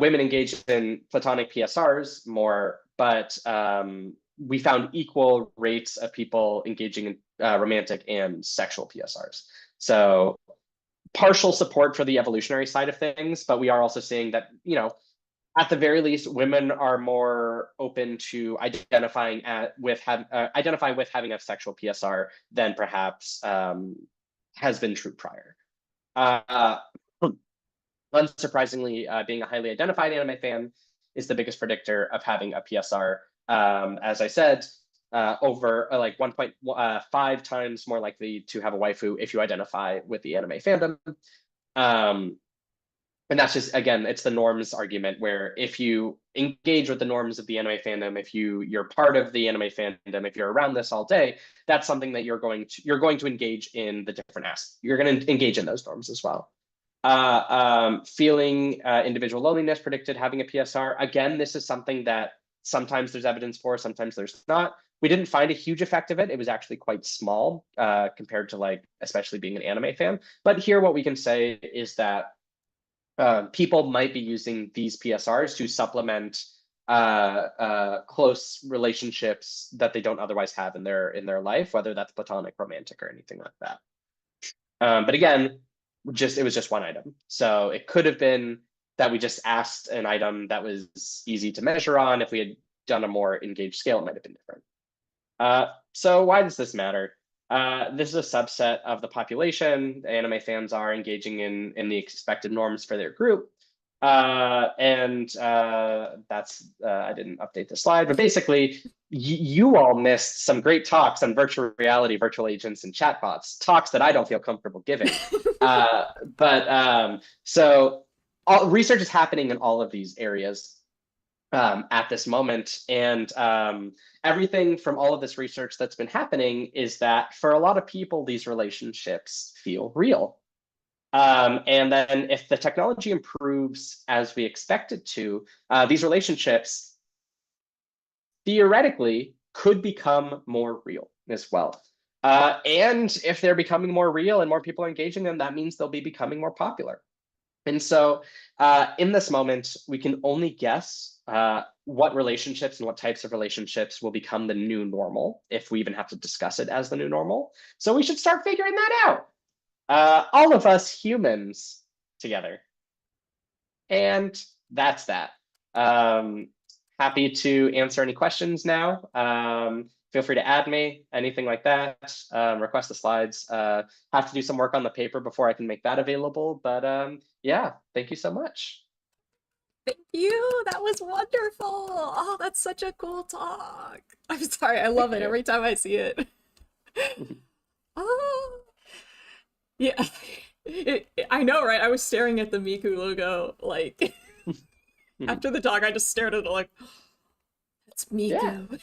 women engaged in platonic PSRs more, but we found equal rates of people engaging in romantic and sexual PSRs. So partial support for the evolutionary side of things, but we are also seeing that, at the very least, women are more open to identifying with having a sexual PSR than perhaps has been true prior. Unsurprisingly, being a highly identified anime fan is the biggest predictor of having a PSR. As I said, over like 1.5 times more likely to have a waifu if you identify with the anime fandom. And that's just, again, it's the norms argument, where if you engage with the norms of the anime fandom, if you're part of the anime fandom, if you're around this all day, that's something that you're going to engage in the different aspects. You're going to engage in those norms as well. Feeling individual loneliness predicted having a PSR. Again, this is something that sometimes there's evidence for, sometimes there's not. We didn't find a huge effect of it. It was actually quite small compared to, like, especially being an anime fan. But here, what we can say is that people might be using these PSRs to supplement close relationships that they don't otherwise have in their life, whether that's platonic, romantic, or anything like that. But again, it was just one item. So it could have been that we just asked an item that was easy to measure on. If we had done a more engaged scale, it might have been different. So why does this matter? This is a subset of the population. Anime fans are engaging in the expected norms for their group. That's, I didn't update the slide, but basically, you all missed some great talks on virtual reality, virtual agents, and chatbots, talks that I don't feel comfortable giving. So research is happening in all of these areas at this moment. And everything from all of this research that's been happening is that for a lot of people, these relationships feel real. And then if the technology improves as we expect it to, these relationships theoretically could become more real as well. And if they're becoming more real and more people are engaging them, that means they'll be becoming more popular. And so in this moment, we can only guess what relationships and what types of relationships will become the new normal, if we even have to discuss it as the new normal. So we should start figuring that out. All of us humans together. And that's that. Happy to answer any questions now. Feel free to add me, anything like that. Request the slides. Have to do some work on the paper before I can make that available. But yeah, thank you so much. Thank you. That was wonderful. Oh, that's such a cool talk. I'm sorry. I love Thank it you. every time I see it. Oh, yeah. I know, right? I was staring at the Miku logo like after the talk. I just stared at it like, it's Yeah. Miku.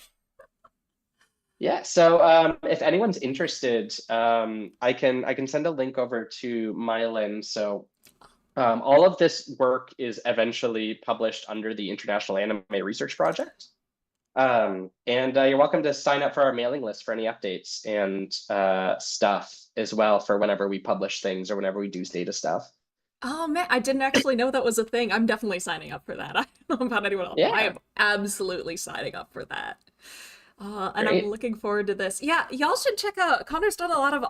Yeah, so if anyone's interested, I can send a link over to Myelin. So all of this work is eventually published under the International Anime Research Project. And you're welcome to sign up for our mailing list for any updates and stuff as well for whenever we publish things or whenever we do data stuff. Oh man, I didn't actually know that was a thing. I'm definitely signing up for that. I don't know about anyone else, but I Yeah, am absolutely signing up for that. And I'm great. looking forward to this. Yeah, y'all should check out. Connor's done a lot of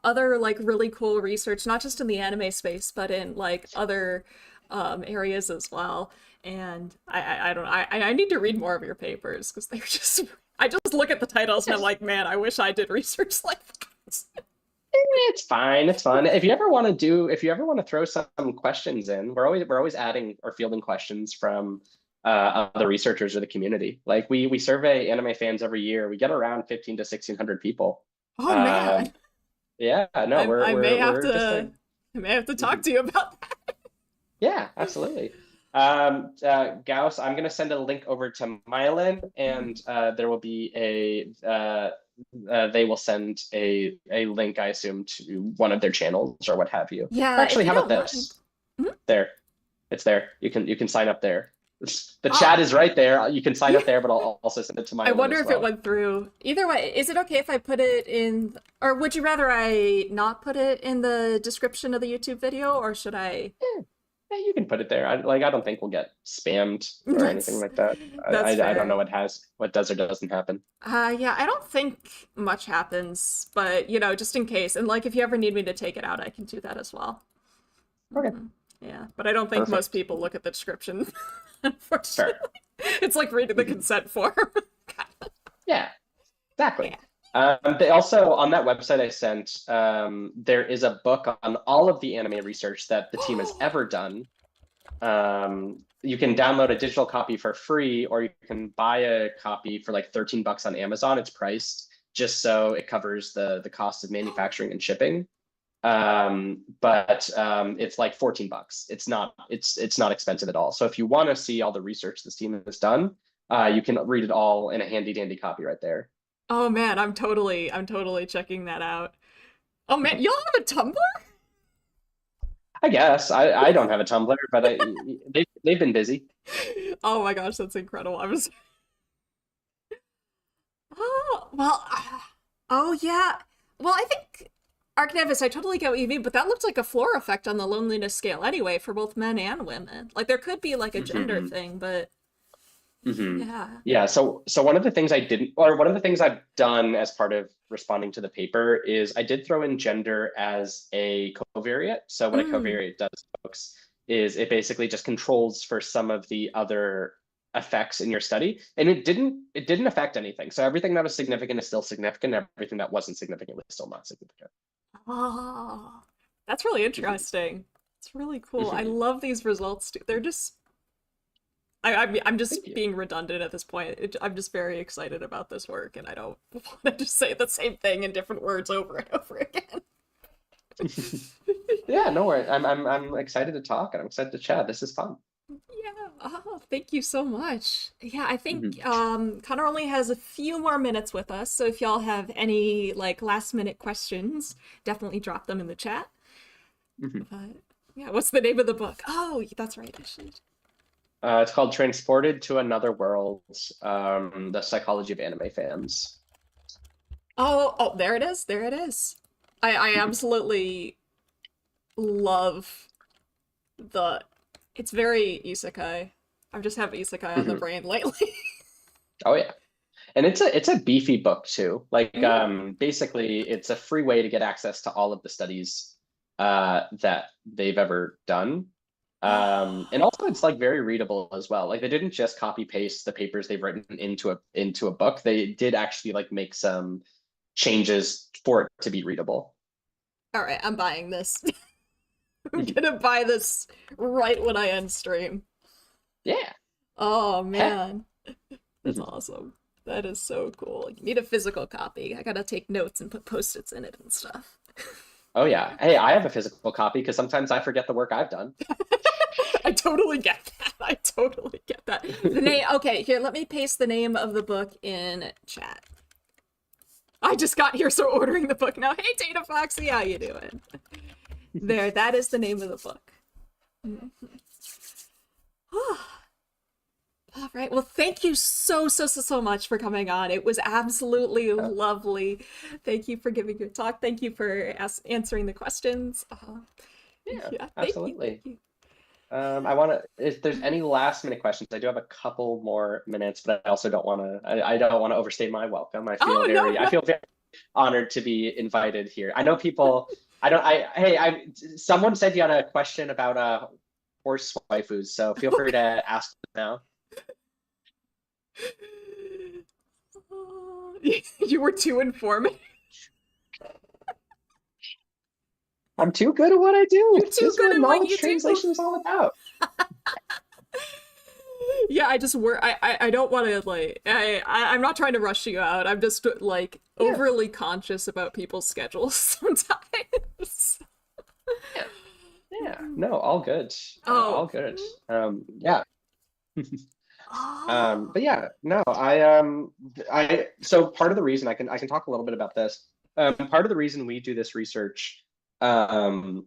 other like really cool research, not just in the anime space, but in like other areas as well. And I don't know. I need to read more of your papers because they're just. I just look at the titles and I'm Yes. like, man, I wish I did research like that. It's fine. It's fun. If you ever want to throw some questions in, we're always adding or fielding questions from other researchers or the community. Like we survey anime fans every year. We get around 15 to 1600 people. Oh Um, man, yeah, no, I may have we're just to. like, I may have to talk to you about that. yeah, absolutely. Gauss, I'm going to send a link over to Myelin, and there will be they will send a link, I assume, to one of their channels or what have you. Yeah, if Actually, you how about don't mind. this? Mhm. There, it's there. You can sign up there. The chat Oh, is right there. You can sign up there, but I'll also send it to I Myelin wonder as if it well. went through. Either way, is it okay if I put it in, or would you rather I not put it in the description of the YouTube video, or should I? Yeah, yeah, you can put it there. I don't think we'll get spammed or anything That's like that. that's I don't know fair. what does or doesn't happen. Yeah, I don't think much happens, but just in case, and like if you ever need me to take it out, I can do that as well. Okay, Yeah, but I don't think most perfect. people look at the description. Fair. Unfortunately, it's like reading the consent form. Yeah, exactly. Yeah. They also, on that website I sent, there is a book on all of the anime research that the team has ever done. You can download a digital copy for free, or you can buy a copy for like 13 bucks on Amazon. It's priced just so it covers the cost of manufacturing and shipping. But it's like $14. It's not expensive at all. So if you want to see all the research this team has done, you can read it all in a handy dandy copy right there. Oh man, I'm totally checking that out. Oh man, y'all have a Tumblr? I guess I don't have a Tumblr, but they've been busy. Oh my gosh, that's incredible. I was Oh, well, oh yeah. Well, I think Arcnavis, I totally get what you mean, but that looked like a floor effect on the loneliness scale anyway for both men and women. Like there could be like a gender Hmm. thing, but Hmm. yeah. Yeah, so one of the things I didn't, or one of the things I've done as part of responding to the paper is I did throw in gender as a covariate. So what a Mm. covariate does, folks, is it basically just controls for some of the other effects in your study, and it didn't affect anything. So everything that was significant is still significant. Everything that wasn't significant was still not significant. Oh, that's really Hmm. interesting. It's really cool. I Hmm. love these results too. They're just I'm Thank just you. being redundant at this point. I'm just very excited about this work, and I don't want to just say the same thing in different words over and over again. Yeah, no worries. I'm excited to talk and I'm excited to chat. This is fun. Yeah. Oh, thank you so much. Yeah, I think Hmm. Connor only has a few more minutes with us, so if y'all have any like last minute questions, definitely drop them in the chat. Hmm. But yeah, what's the name of the book? Oh, that's right. I should. It's called Transported to Another World, The Psychology of Anime Fans. Oh, there it is. There it is. I absolutely love the. It's very isekai. I just have isekai on the Hmm. brain lately. Oh yeah. And it's a beefy book too. Like Mm. basically it's a free way to get access to all of the studies that they've ever done. And also it's like very readable as well. Like they didn't just copy paste the papers they've written into a book. They did actually like make some changes for it to be readable. All right, I'm buying this. I'm gonna buy this right when I end stream. Yeah. Oh Heck. man, that's awesome. That is so cool. You need a physical copy. I gotta take notes and put post-its in it and stuff. Oh yeah. Hey, I have a physical copy because sometimes I forget the work I've done. I totally get that. I totally get that. The name. Okay, here. Let me paste the name of the book in chat. I just got here, so ordering the book now. Hey, Data Foxy, how you doing? There. That is the name of the book. All right. Well, thank you so much for coming on. It was absolutely Uh, lovely. Thank you for giving your talk. Thank you for answering the questions. yeah, Yeah, thank you. Thank absolutely. you. I want to, if there's any last minute questions, I do have a couple more minutes, but I also don't want to, I don't want to overstay my welcome. Oh, no, I no. feel very honored to be invited here. I know people, hey, someone said you had a question about horse waifus, so feel free to ask now. You were too informative. I'm too good at what I do. You're too This is good what at what knowledge you do. translation is all about. Yeah, I just work. I don't want to like. I'm not trying to rush you out. I'm just like Yeah, overly conscious about people's schedules sometimes. yeah, yeah. No, all good. Oh. All good. Yeah. Oh. But yeah, no, so part of the reason I can talk a little bit about this. Part of the reason we do this research um,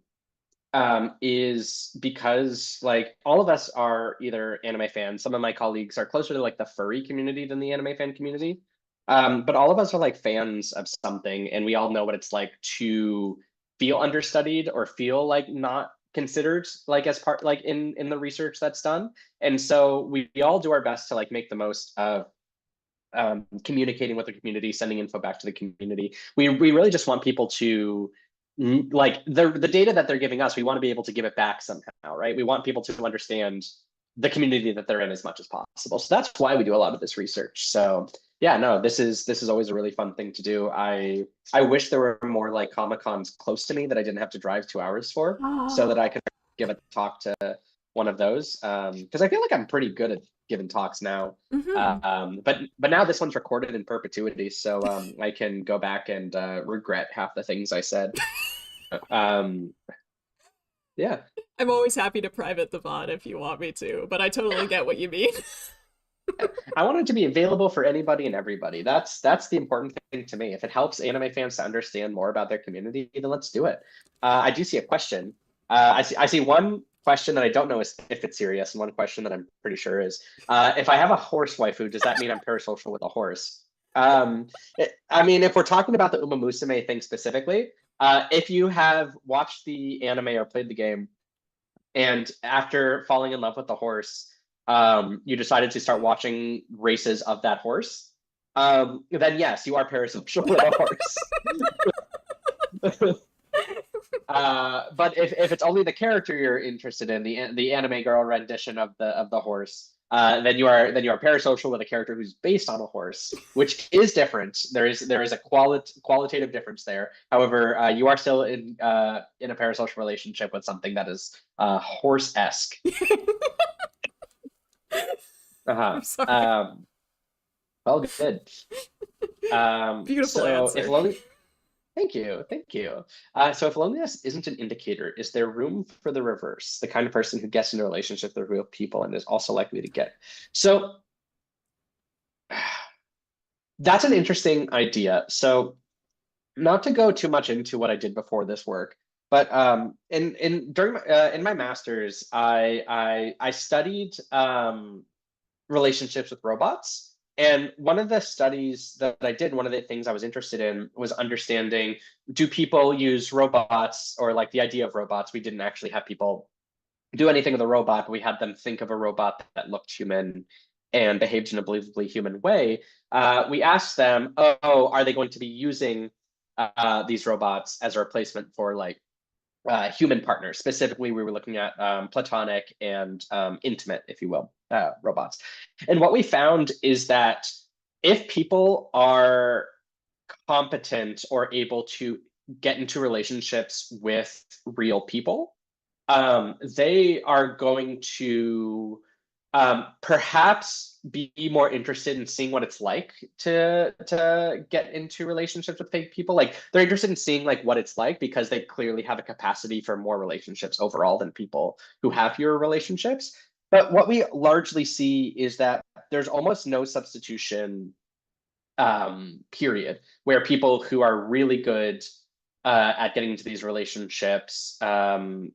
is because like all of us are either anime fans. Some of my colleagues are closer to like the furry community than the anime fan community. But all of us are like fans of something, and we all know what it's like to feel understudied or feel like not considered like as part like in the research that's done. And so we all do our best to like make the most of communicating with the community, sending info back to the community. We really just want people to like the data that they're giving us. We want to be able to give it back somehow, right? We want people to understand the community that they're in as much as possible. So that's why we do a lot of this research. So yeah, no, this is always a really fun thing to do. I wish there were more like Comic Cons close to me that I didn't have to drive 2 hours for, so that I could give a talk to one of those. Because I feel like I'm pretty good at giving talks now. Mm-hmm. But now this one's recorded in perpetuity, so I can go back and regret half the things I said. um, yeah. I'm always happy to private the VOD if you want me to, but I totally get what you mean. I want it to be available for anybody and everybody. That's the important thing to me. If it helps anime fans to understand more about their community, then let's do it. I do see a question. I see one question that I don't know is if it's serious, and one question that I'm pretty sure is, if I have a horse waifu, does that mean I'm parasocial with a horse? I mean, if we're talking about the Uma Musume thing specifically, if you have watched the anime or played the game, and after falling in love with the horse, you decided to start watching races of that horse, then yes, you are parasocial with a horse. But if it's only the character you're interested in, the anime girl rendition of the horse, then you are parasocial with a character who's based on a horse, which is different. There is a qualitative difference there. However, you are still in a parasocial relationship with something that is horse-esque. Uh-huh. I'm sorry. Well, good. Beautiful So if answer. lonely, thank you, thank you. So if loneliness isn't an indicator, is there room for the reverse, the kind of person who gets into a relationship with real people and is also likely to get? So that's an interesting idea. So not to go too much into what I did before this work, but in my master's, I studied relationships with robots. And one of the studies that I did, one of the things I was interested in was understanding, do people use robots, or like the idea of robots? We didn't actually have people do anything with a robot, but we had them think of a robot that looked human and behaved in a believably human way. We asked them, oh, are they going to be using these robots as a replacement for like human partners? Specifically, we were looking at platonic and intimate, if you will, robots. And what we found is that if people are competent or able to get into relationships with real people, they are going to perhaps be more interested in seeing what it's like to get into relationships with fake people. Like they're interested in seeing like what it's like because they clearly have a capacity for more relationships overall than people who have fewer relationships. But what we largely see is that there's almost no substitution period where people who are really good at getting into these relationships won't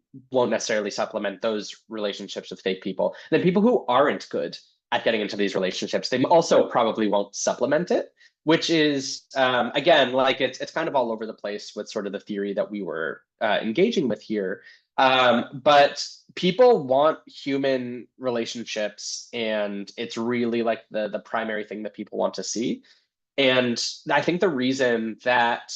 necessarily supplement those relationships with fake people. Then people who aren't good at getting into these relationships, they also probably won't supplement it, which is again, like it's kind of all over the place with sort of the theory that we were engaging with here. But people want human relationships, and it's really like the primary thing that people want to see. And I think the reason that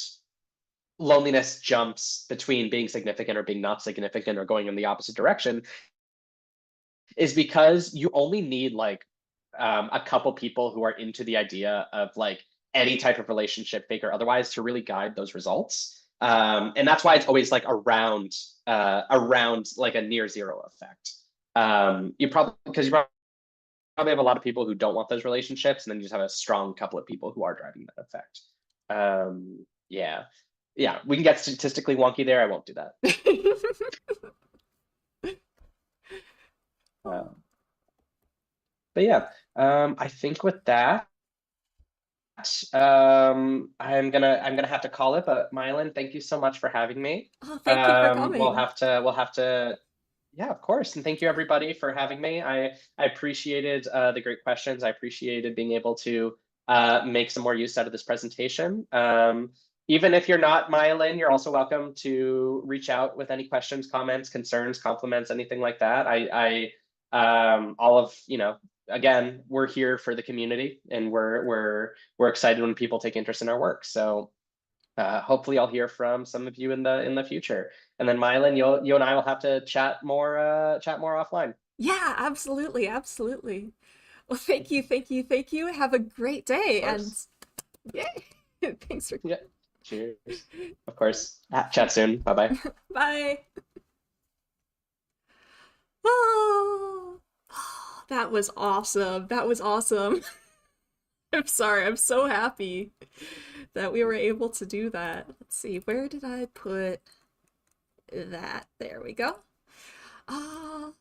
loneliness jumps between being significant or being not significant or going in the opposite direction is because you only need like a couple people who are into the idea of like any type of relationship, fake or otherwise, to really guide those results. And that's why it's always like around like a near zero effect. You probably because you probably have a lot of people who don't want those relationships, and then you just have a strong couple of people who are driving that effect. Yeah, yeah, we can get statistically wonky there. I won't do that. Um, but yeah, I think with that, I'm gonna have to call it. But Mylan, thank you so much for having me. Oh, thank you for We'll coming. have to. Yeah, of course. And thank you everybody for having me. I appreciated the great questions. I appreciated being able to make some more use out of this presentation. Even if you're not Myelin, you're also welcome to reach out with any questions, comments, concerns, compliments, anything like that. All of, again, we're here for the community, and we're excited when people take interest in our work. So hopefully I'll hear from some of you in the future. And then Mylan, you and I will have to chat more offline. Yeah, absolutely, absolutely. Well, thank you, thank you, thank you. Have a great Of day, and course. yay! Thanks for Yeah. Cheers. Of course. Chat soon. Bye bye. bye. Oh, that was awesome. That was awesome. I'm sorry. I'm so happy that we were able to do that. Let's see. Where did I put? that. There we go. Ah,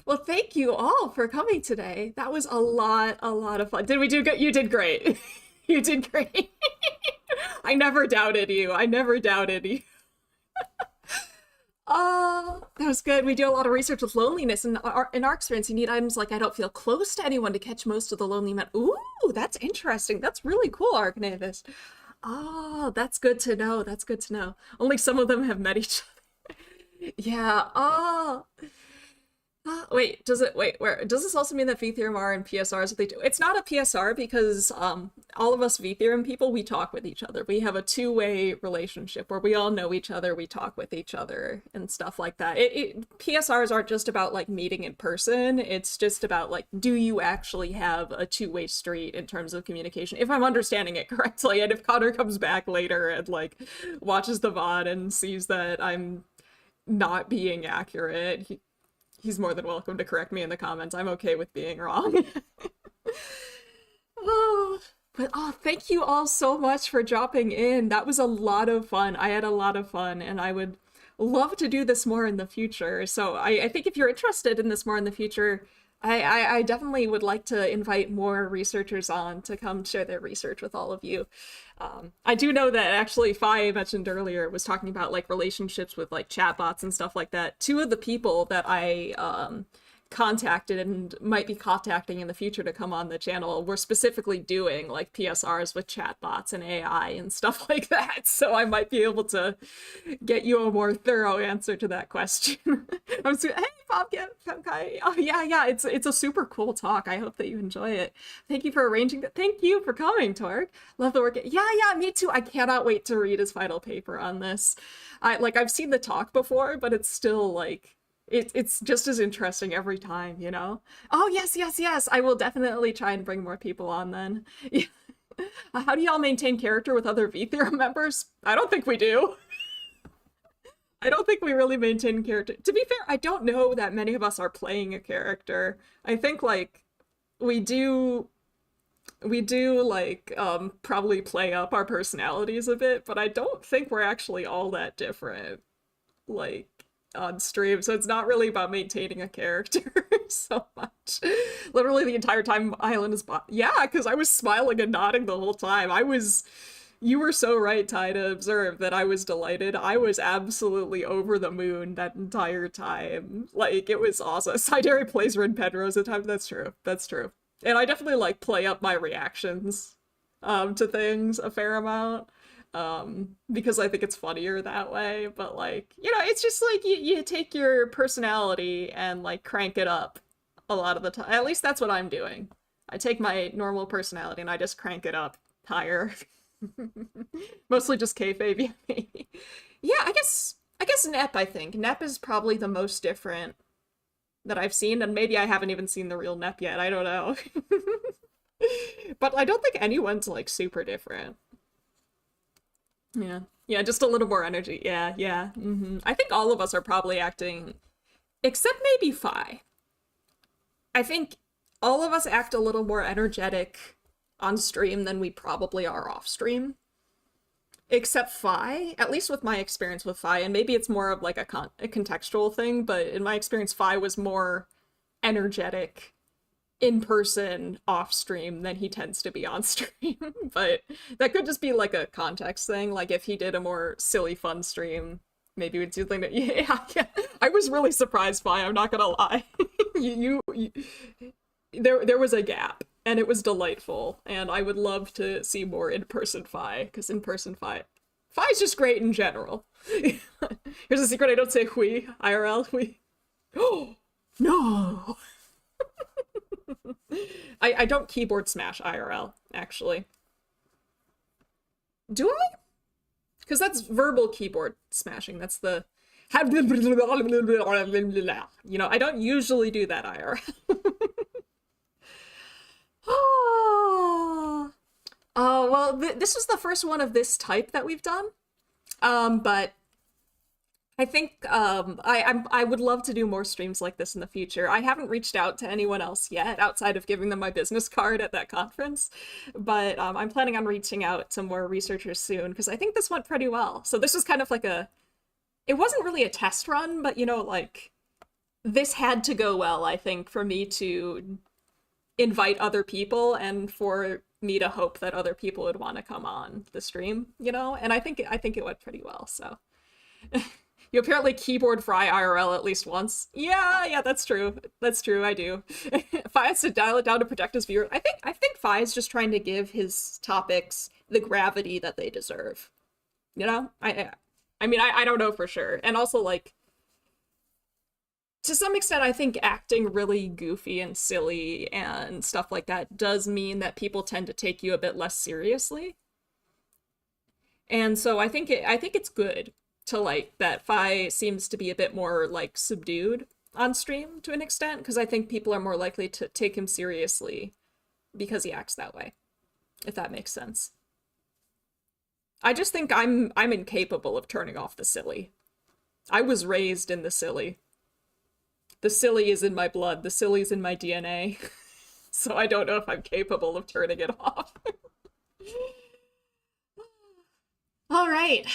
well, thank you all for coming today. That was a lot of fun. Did we do good? You did great. You did great. I never doubted you. I never doubted you. Oh, that was good. We do a lot of research with loneliness. In our experience, you need items like I don't feel close to anyone to catch most of the lonely men. Ooh, that's interesting. That's really cool, Arcanavis. Oh, that's good to know. That's good to know. Only some of them have met each other. Yeah. Oh. Wait, does this also mean that V theorem are and PSRs what they do? It's not a PSR because all of us V theorem people, we talk with each other. We have a two-way relationship where we all know each other, we talk with each other and stuff like that. PSRs aren't just about like meeting in person. It's just about like, do you actually have a two-way street in terms of communication? If I'm understanding it correctly, and if Connor comes back later and like watches the VOD and sees that I'm not being accurate, he's more than welcome to correct me in the comments. I'm okay with being wrong. Oh, but thank you all so much for dropping in. That was a lot of fun. I had a lot of fun, and I would love to do this more in the future. So I think if you're interested in this more in the future, I definitely would like to invite more researchers on to come share their research with all of you. I do know that actually Fi mentioned earlier was talking about like relationships with like chatbots and stuff like that. Two of the people that I contacted and might be contacting in the future to come on the channel were specifically doing like PSRs with chatbots and AI and stuff like that. So I might be able to get you a more thorough answer to that question. Hey, Bob, Femkai. Oh yeah, it's a super cool talk. I hope that you enjoy it. Thank you for arranging that. Thank you for coming, Torg. Love the work. Yeah, me too. I cannot wait to read his final paper on this. I've seen the talk before, but it's still like it's just as interesting every time, you know? Oh, yes. I will definitely try and bring more people on then. How do y'all maintain character with other V Theorem members? I don't think we do. I don't think we really maintain character. To be fair, I don't know that many of us are playing a character. I think, like, we do like, probably play up our personalities a bit, but I don't think we're actually all that different. Like, on stream, so it's not really about maintaining a character so much. Literally the entire time Island is because I was smiling and nodding the whole time. You were so right, Ty, to observe that I was delighted. I was absolutely over the moon that entire time. Like, it was awesome. Sideri plays Rin Penrose at times. That's true. And I definitely like play up my reactions to things a fair amount. Because I think it's funnier that way, but like, you know, it's just like you take your personality and like crank it up a lot of the time. At least that's what I'm doing. I take my normal personality and I just crank it up higher. Mostly just kayfabe. Yeah, I guess Nep, I think. Nep is probably the most different that I've seen, and maybe I haven't even seen the real Nep yet. I don't know. But I don't think anyone's like super different. Yeah, just a little more energy. Yeah. I think all of us are probably acting, except maybe Fi. I think all of us act a little more energetic on stream than we probably are off stream. Except Fi, at least with my experience with Fi, and maybe it's more of like a contextual thing, but in my experience, Fi was more energetic in person off stream than he tends to be on stream. But that could just be like a context thing. Like if he did a more silly fun stream, maybe we'd do something that yeah. I was really surprised by, I'm not gonna lie. There was a gap and it was delightful, and I would love to see more in-person Fi, because in-person Fi's just great in general. Here's a secret, I don't say hui IRL, hui. Oh no. I don't keyboard smash IRL, actually. Do I? Because that's verbal keyboard smashing. That's the... You know, I don't usually do that IRL. Oh, well, this was the first one of this type that we've done. But I think I would love to do more streams like this in the future. I haven't reached out to anyone else yet outside of giving them my business card at that conference, but I'm planning on reaching out to more researchers soon because I think this went pretty well. So this was kind of like a it wasn't really a test run, but you know, like this had to go well, I think, for me to invite other people and for me to hope that other people would want to come on the stream, you know? And I think it went pretty well, so. You apparently keyboard fry IRL at least once. Yeah, that's true. That's true, I do. Fi has to dial it down to protect his viewer. I think Fi is just trying to give his topics the gravity that they deserve. You know? I mean, I don't know for sure. And also, like, to some extent, I think acting really goofy and silly and stuff like that does mean that people tend to take you a bit less seriously. And so I think it's good to like that Fi seems to be a bit more like subdued on stream to an extent, because I think people are more likely to take him seriously because he acts that way, if that makes sense. I just think I'm incapable of turning off the silly. I was raised in the silly. The silly is in my blood. The silly is in my DNA. So I don't know if I'm capable of turning it off. All right.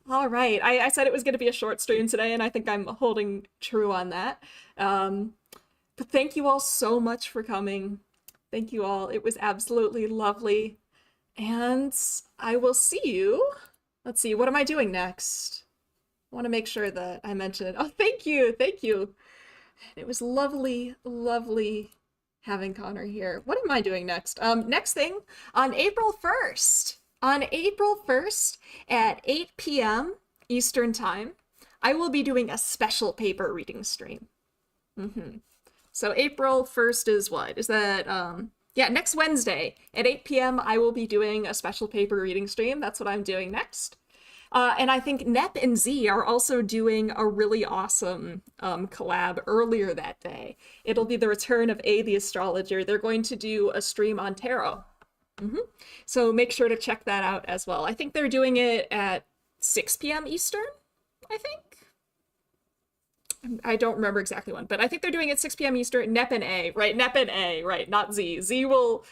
All right. I said it was going to be a short stream today, and I think I'm holding true on that. Um, but thank you all so much for coming. Thank you all. It was absolutely lovely. And I will see you. Let's see, what am I doing next? I want to make sure that I mention it. Oh, thank you. Thank you. It was lovely, lovely having Connor here. What am I doing next? Next thing, on April 1st. On April 1st at 8 p.m. Eastern Time, I will be doing a special paper reading stream. So April 1st is what? Is that, yeah, next Wednesday at 8 p.m. I will be doing a special paper reading stream. That's what I'm doing next. And I think Nep and Z are also doing a really awesome collab earlier that day. It'll be the return of A the Astrologer. They're going to do a stream on tarot. So make sure to check that out as well. I think they're doing it at 6 p.m. Eastern, I think. I don't remember exactly when, but I think they're doing it 6 p.m. Eastern. Nep and A, right? Nep and A, right? Not Z. Z will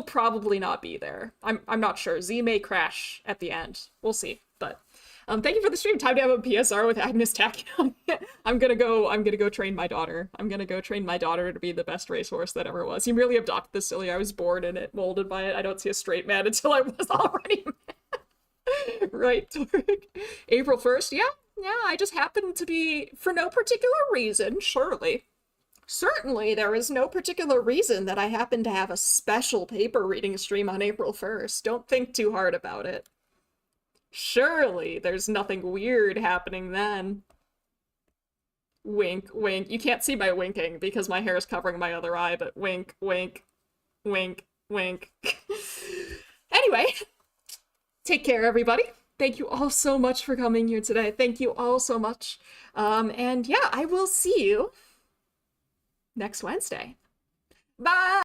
probably not be there. I'm not sure. Z may crash at the end. We'll see. But thank you for the stream. Time to have a PSR with Agnes Tachyon. I'm gonna go train my daughter. I'm gonna go train my daughter to be the best racehorse that ever was. You really adopted this silly. I was born in it, molded by it. I don't see a straight man until I was already mad. Right, Torek? April 1st, yeah, I just happened to be, for no particular reason, surely. Certainly, there is no particular reason that I happen to have a special paper reading stream on April 1st. Don't think too hard about it. Surely, there's nothing weird happening then. Wink, wink. You can't see my winking because my hair is covering my other eye, but wink, wink, wink, wink. Anyway, take care, everybody. Thank you all so much for coming here today. Thank you all so much. And yeah, I will see you next Wednesday. Bye!